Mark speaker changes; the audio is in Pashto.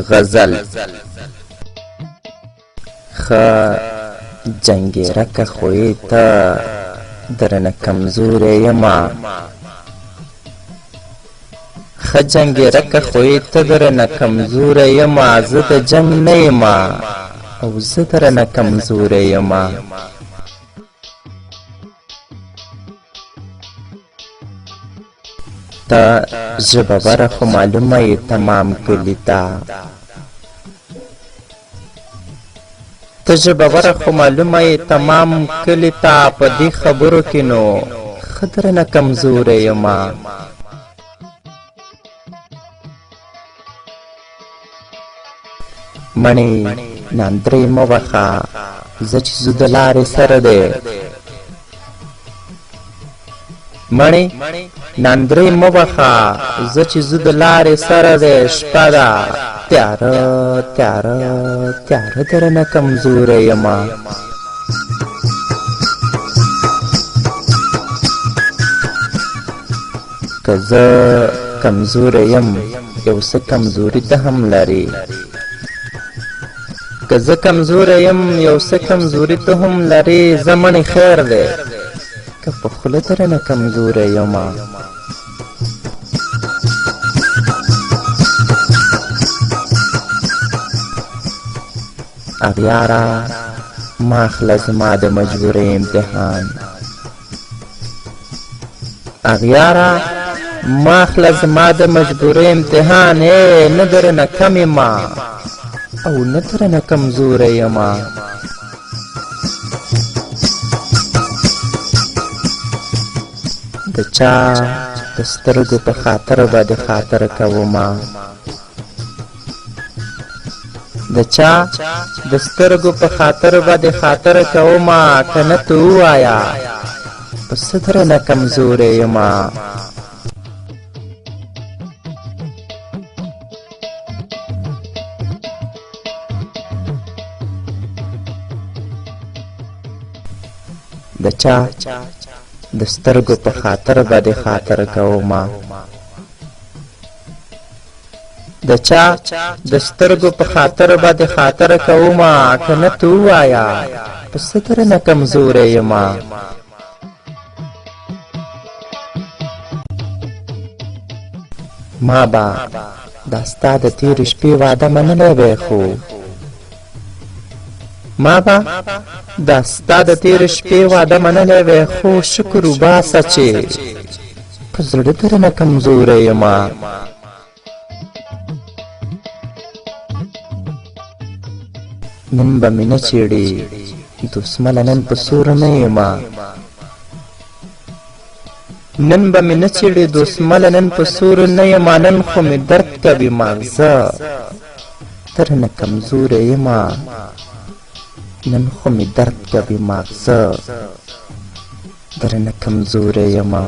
Speaker 1: غزل خ جنگیرک خوی تا درنه کمزور یما خ جنگیرک خوی تا درنه کمزور یما زه د جنگ نه یما او زه درنه کمزور یما تا ژبه وره خو معلومه یې تمام کلي ته ته ژبه وره خو معلومه یې تمام کلي ته په دې خبرو کې نو ښه درنه کمزوری یمه مڼې ناندرې مه وخه زه چې ځو د لارې سره دی مڼې ناندرې مه وخه زه چې ځو د لارې سره دی شپه ده تیاره تیاره تیاره درنه کمزوری یمه که زه کمزوری یم یو څه کمزوري ته هم لري که زه کمزوری یم یو څه کمزوري ته هم لري زه مڼې خیر دی که په خوله درنه کمزوری یمه اغیاره مه اخله زما د مجبورۍ امتحان اغیاره مه اخله زما د مجبورۍ امتحان نه درنه کم یمه او نه درنه کمزوری یمه د چا د سترګو په خاطر به د خاطر کومه د چا د سترګو په خاطر به د خاطر کومه که نه ته ووایه په څه درنه کمزوری یمه د چا د سترګو په خاطر به د خاطر کومه د چا د سترګو په خاطر به د خاطر کومه که نه ته ووایه په څه درنه کمزوری یمه ما به دا ستا د تېرې شپې واده منلی وی خو ما به دا ستا د تېرې شپې واده منلی وی خو شکر وباسه چې په زړه درنه کمزوری یمه نن به مې نه چیړې دسمله نن په سور نه یمه نن به مې نه چیړې دسمله نن په سور نه یمه نن خو مې درد کوي ماغزه درنه کمزوری یمه نن خو مې درد کوي ماغزه درنه کمزوری یمه